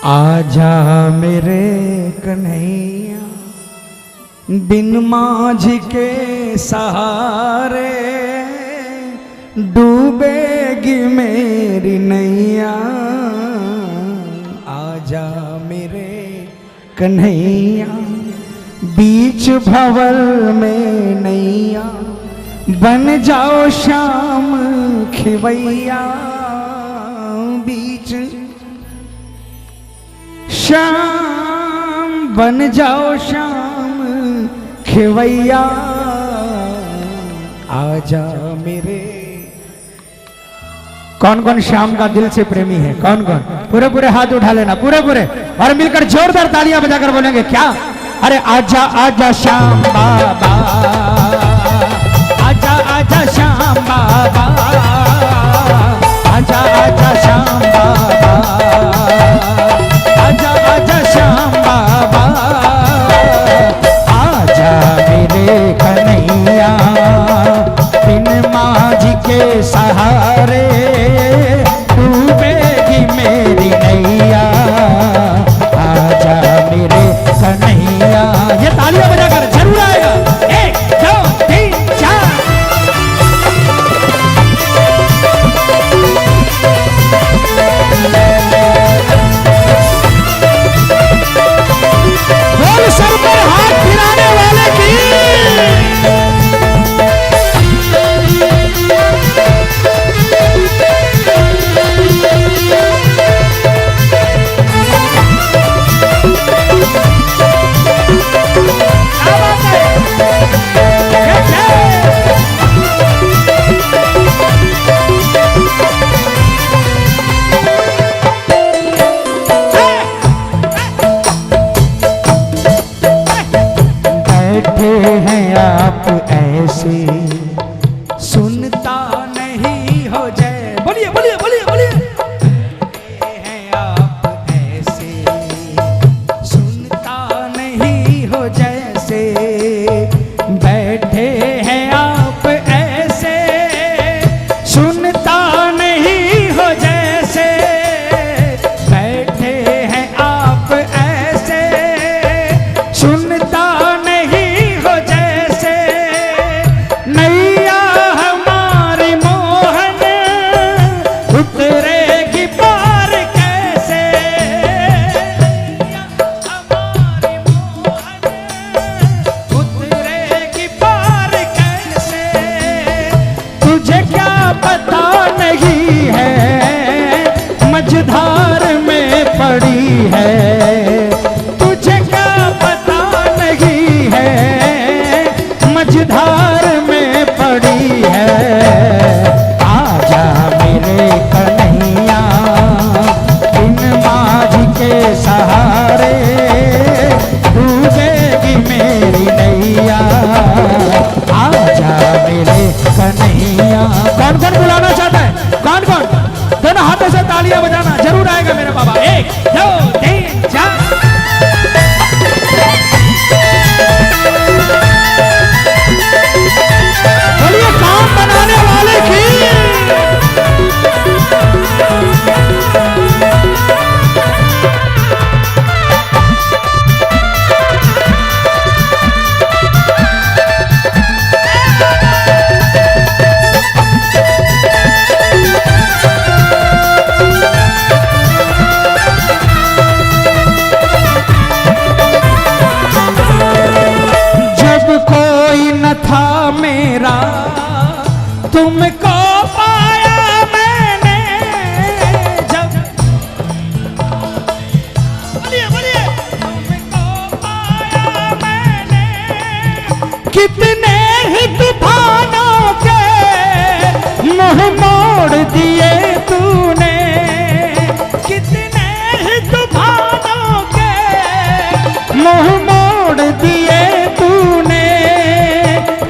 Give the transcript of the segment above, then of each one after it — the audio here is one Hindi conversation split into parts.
आजा मेरे कन्हैया बिन माझ के सहारे डूबेगी मेरी नैया। आजा मेरे कन्हैया बीच भंवर में नैया बन जाओ श्याम खिवैया। बीच श्याम बन जाओ श्याम खिवैया। आजा मेरे। कौन कौन श्याम का दिल से प्रेमी है? कौन कौन? पूरे पूरे हाथ उठा लेना, पूरे पूरे, और मिलकर जोरदार तालियां बजाकर बोलेंगे क्या? अरे आजा आजा श्याम बाबा, आजा आजा श्याम बाबा, आजा आजा श्याम बाबा, आजा आजा श्याम बाबा। आजा मेरे कन्हैया बिन माझ के सहारे डूबेगी मेरी नैया। आजा मेरे कन्हैया। ये तालियां बजाकर जरूर आएगा। 1 2 3 4। बोल सर पर हाथ फिराने वाले की। बैठे हैं आप ऐसे सुनता नहीं हो जय। बोलिए बोलिए बोलिए बोलिए। बैठे हैं आप ऐसे सुनता नहीं हो जैसे। बैठे हैं आप ऐसे सुनता नहीं हो जैसे। बैठे हैं आप ऐसे सुनता नहीं हो जैसे। नैया हमारी मोहन उतरेगी पार कैसे। नैया हमारी मोहन उतरेगी पार कैसे। तुझे क्या पता नहीं है मझधार में पड़ी है। तुझे क्या पता नहीं है मझधार में पड़ी है। आजा मेरे कन्हैया बिन माझ के सहारे डूबेगी मेरी नैया। आजा मेरे कन्हैया। कौन कौन बुलाना चाहता है? कौन कौन? दोनों हाथों से तालियां बजाना जरूर आएगा मेरे बाबा। 1 2 3 4। बोलिए काम बनाने वाले की। जब कोई न था मेरा तुमको पाया मैंने। जब बोलिए बोलिए। तुमको पाया मैंने कितने ही तूफानों के मुंह मोड़ दिए तूने। कितने ही तूफानों के मुंह मोड़ दिए तूने।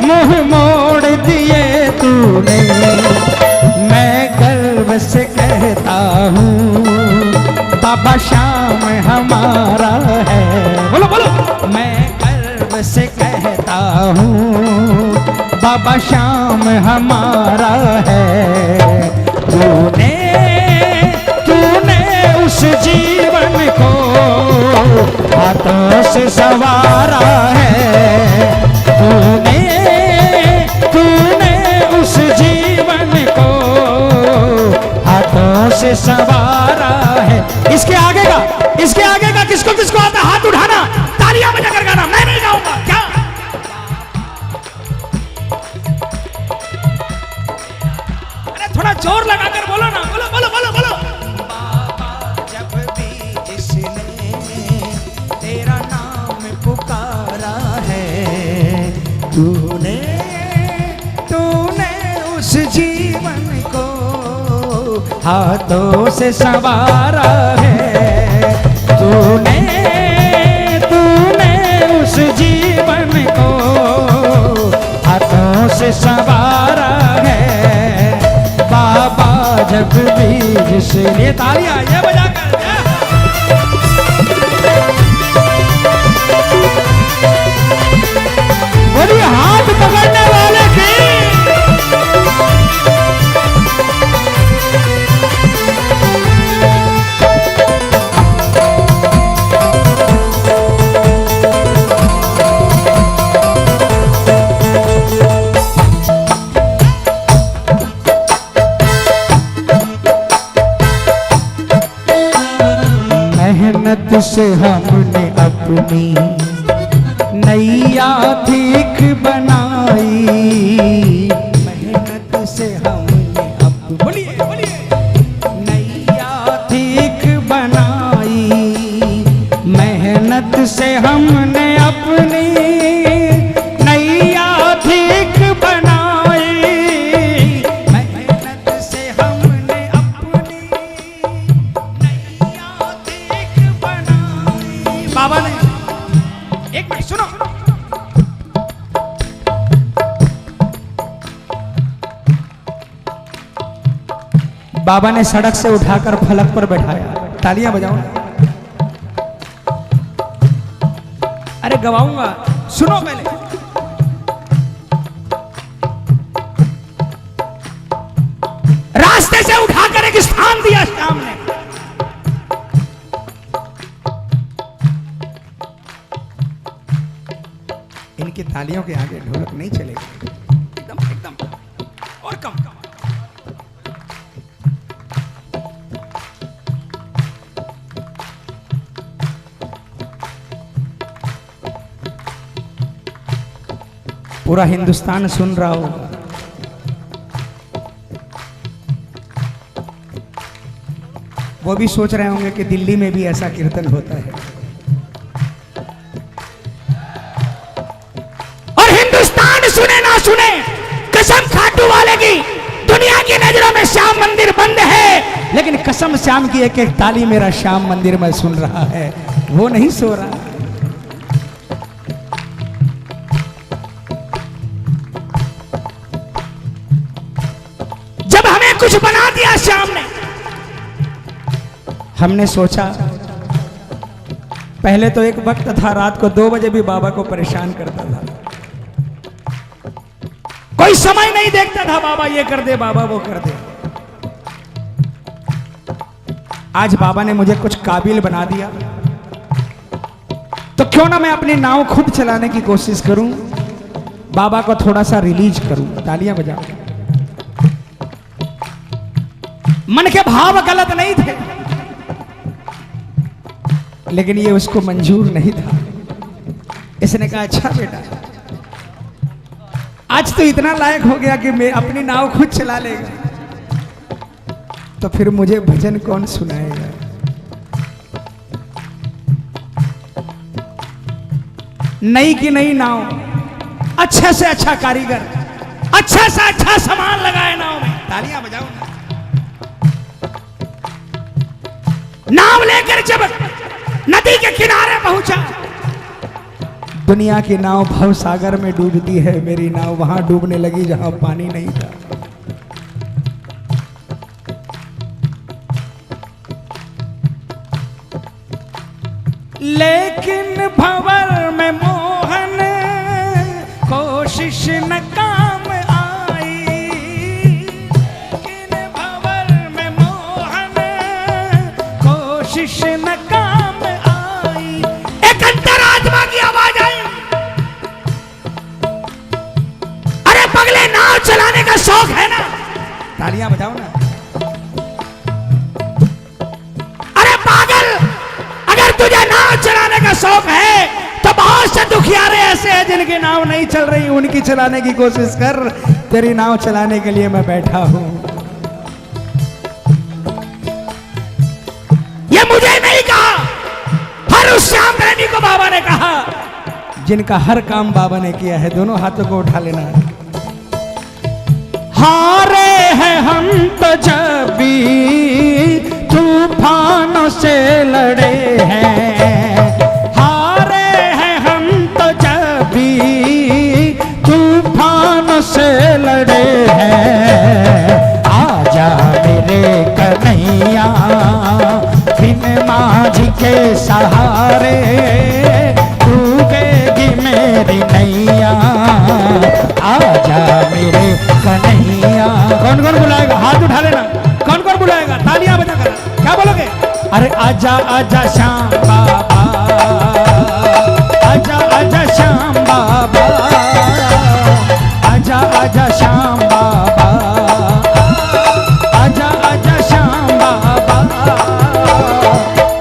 मुंह मोड़ दिए तूने। मैं गर्व से कहता हूँ बाबा श्याम हमारा है। बोलो बोलो। मैं गर्व से कहता हूँ बाबा श्याम हमारा है। तूने तूने उस जीवन को से सवारा है तूने, तूने उस जीवन को हाथों से सवारा है। इसके आगे का किसको किसको आता हाथ उठाना, तालियां बजाकर गाना। मैं नहीं गाऊंगा क्या? अरे थोड़ा जोर लगाकर बोलो ना, बोलो बोलो बोलो बोलो। बाबा जब भी जिसने तेरा नाम पुकारा है तूने, तूने उस जीवन को हाथों से संवारा है तूने, तूने उस जीवन को हाथों से संवारा है बाबा जब भी जिसने। तालियां ये बजाकर बोलिए हाथ पकड़ने वाले की। मेहनत से हमने अपनी नैया ठीक बनाई, मेहनत से हमने अपनी नैया ठीक बनाई, मेहनत से हमने अपनी नैया ठीक बनाई, मेहनत से हमने अपनी नैया ठीक बनाई। बाबा ने एक मिनट सुनो, बाबा ने सड़क से उठाकर फलक पर बैठाया। तालियां बजाओ। अरे गवाऊंगा, सुनो पहले। रास्ते से उठाकर एक स्थान दिया श्याम ने। इनकी तालियों के आगे ढोलक नहीं चलेगी, एकदम एकदम और कम। पूरा हिंदुस्तान सुन रहा होगा। वो भी सोच रहे होंगे कि दिल्ली में भी ऐसा कीर्तन होता है। और हिंदुस्तान सुने ना सुने, कसम खाटू वाले की, दुनिया की नजरों में श्याम मंदिर बंद है, लेकिन कसम श्याम की एक एक ताली मेरा श्याम मंदिर में सुन रहा है। वो नहीं सो रहा। कुछ बना दिया श्याम ने, हमने सोचा। पहले तो एक वक्त था रात को 2 बजे भी बाबा को परेशान करता था, कोई समय नहीं देखता था, बाबा ये कर दे, बाबा वो कर दे। आज बाबा ने मुझे कुछ काबिल बना दिया, तो क्यों ना मैं अपनी नाव खुद चलाने की कोशिश करूं, बाबा को थोड़ा सा रिलीज करूं। तालियां बजाओ। मन के भाव गलत नहीं थे, लेकिन ये उसको मंजूर नहीं था। इसने कहा अच्छा बेटा, आज तो इतना लायक हो गया कि मैं अपनी नाव खुद चला लेगा, तो फिर मुझे भजन कौन सुनाएगा। नई की नई नाव, अच्छे से अच्छा कारीगर, अच्छा से अच्छा सामान लगाए नाव में। तालियां बजाओ। नाव लेकर जब नदी के किनारे पहुंचा, दुनिया की नाव भव सागर में डूबती है, मेरी नाव वहां डूबने लगी जहां पानी नहीं था। लेकिन भंवर में मोहन कोशिश न काम आई, लेकिन भंवर में मोहन कोशिश न काम आई। एक अंतरा आत्मा की आवाज आई, अरे पगले नाव चलाने का शौक है ना? तालियां बजाओ ना। अरे पागल, अगर तुझे नाव चलाने का शौक है तो बहुत से दुखियारे ऐसे हैं जिनकी नाव नहीं चल रही, उनकी चलाने की कोशिश कर। तेरी नाव चलाने के लिए मैं बैठा हूं। ये मुझे नहीं कहा, हर उस श्याम प्रेमी को बाबा ने कहा जिनका हर काम बाबा ने किया है। दोनों हाथों को उठा लेना। हारे हैं हम तो जब भी तूफानों से लड़े हैं, हारे हैं हम तो जब भी तूफानों से लड़े हैं। आजा मेरे कन्हैया बिन माझी के सहारे डूबेगी मेरी नैया। आजा मेरे कन्हैया। कौन कौन बुलाएगा? हाथ उठा लेना। कौन कौन बुलाएगा? तालियां बजा कर। क्या बोलोगे? अरे आजा आजा श्याम बाबा, आजा आजा श्याम बाबा, आजा आजा श्याम बाबा, आजा आजा श्याम बाबा,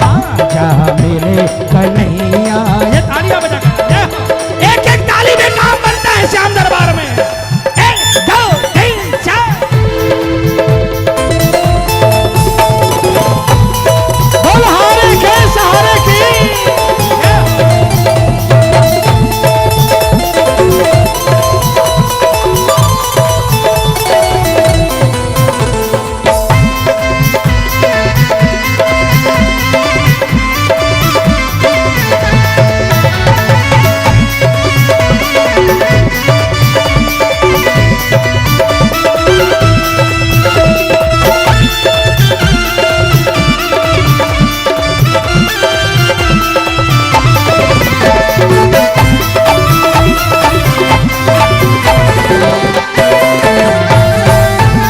आजा मेरे कन्हैया। ये तालियां बजा कर। एक एक ताली में काम बनता है श्याम दरबार में। 1 2 3 4 बोल हारे के सहारे की।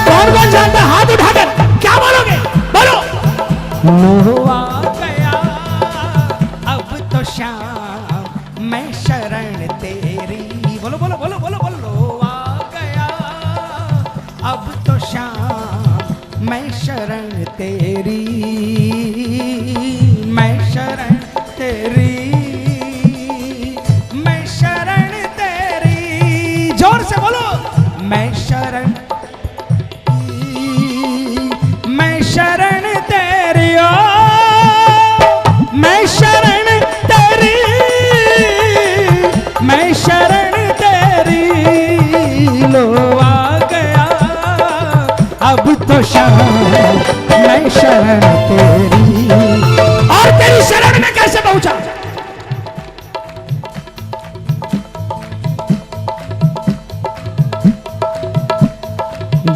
कौन कौन जानता है? हाथ उठाकर क्या बोलोगे? बोलो। लो आ गया अब तो श्याम मैं शरण तेरी। बोलो बोलो बोलो बोलो बोलो। लो आ गया अब तो श्याम मैं शरण तेरी, मैं शरण तेरी, मैं शरण तेरी। जोर से बोलो। मैं शरण, मैं शरण तेरी, ओ मैं शरण तेरी, मैं शरण तेरी। लो आ गया अब तो श्याम मैं शरण तेरी। और तेरी शरण में कैसे पहुंचा?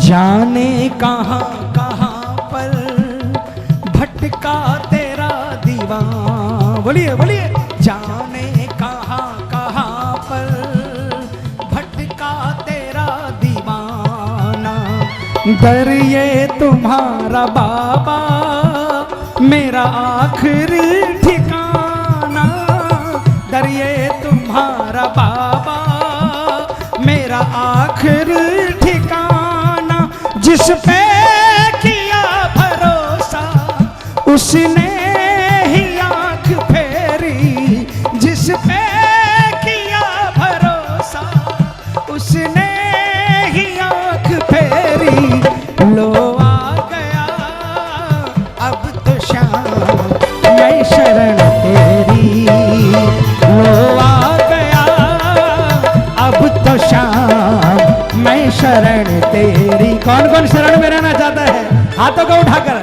जाने कहाँ कहाँ पर भटका तेरा दीवान। बोलिए बोलिए। जाने कहाँ कहाँ पर भटका तेरा दीवाना। दर ये तुम्हारा बाबा मेरा आखिरी ठिकाना। दर ये तुम्हारा बाबा मेरा आखिरी ठिकाना। जिस पे किया भरोसा उसने ही आंख फेरी। जिस पे किया भरोसा उसने ही आंख फेरी। लो आ गया अब तो श्याम मैं शरण तेरी। लो आ गया अब तो श्याम मैं शरण तेरी। कौन कौन शरण में रहना चाहता है? हाथों को उठाकर।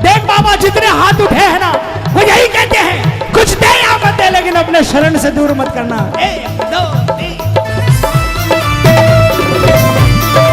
देख बाबा, जितने हाथ उठे हैं ना वो यही कहते हैं कुछ दे या मत दे, लेकिन अपने शरण से दूर मत करना। 1 2 3 लो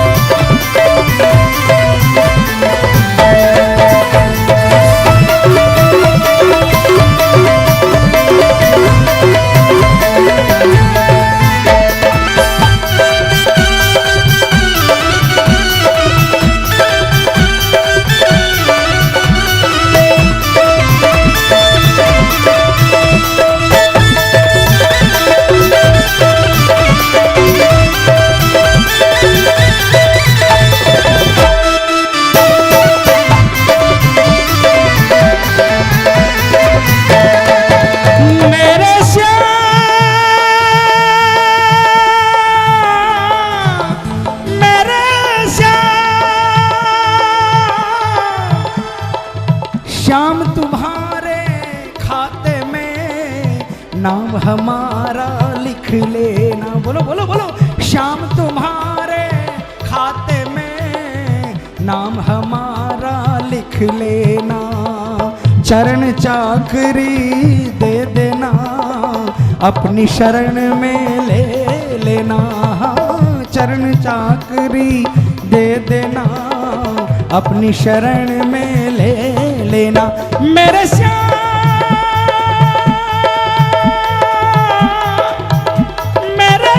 नाम हमारा लिख लेना। बोलो बोलो बोलो। शाम तुम्हारे खाते में नाम हमारा लिख लेना। चरण चाकरी दे देना, अपनी शरण में ले लेना। चरण चाकरी दे देना, अपनी शरण में ले लेना। मेरे श्याम मेरे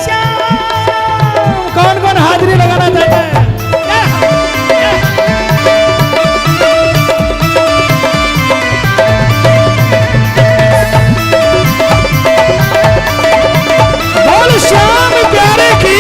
श्याम। कौन कौन हाजिरी लगाना चाहता है? बोल श्याम प्यारे की।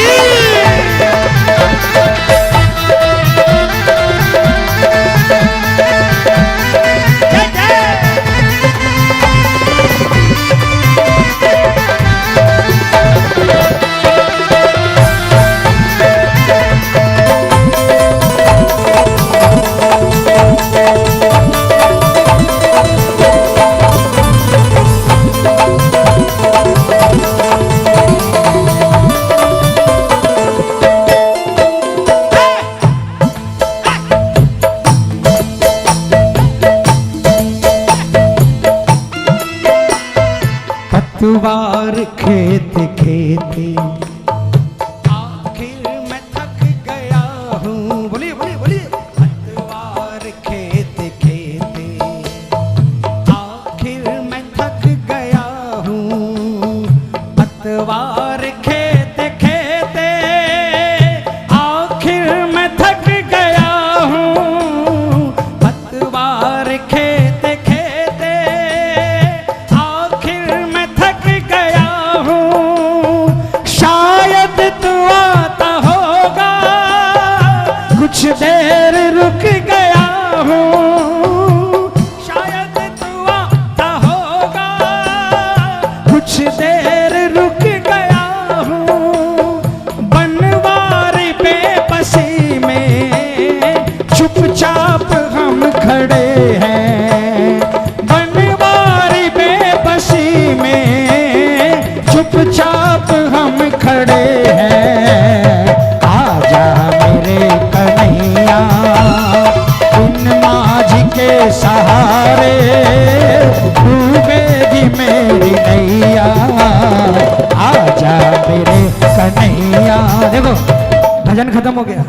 पतवार खेत खेते आखिर मैं थक गया हूँ। बोलिए बोलिए बोलिए। पतवार खेत खेते आखिर मैं थक गया हूँ। पतवार खेत खेते आखिर मैं थक गया हूँ। पतवार खेत खेते आखिर मैं थक गया हूँ। शायद तू आता होगा, कुछ देर रुक गया हूँ। शायद तू आता होगा, कुछ देर रुक गया हूँ। बनवारी बेबसी में चुपचाप हम खड़े हैं। बनवारी बेबसी में चुपचाप हम खड़े हैं। आजा मेरे कन्हैया उन माझी के सहारे, डूबेगी मेरी नैया। आजा मेरे कन्हैया। देखो भजन खत्म हो गया।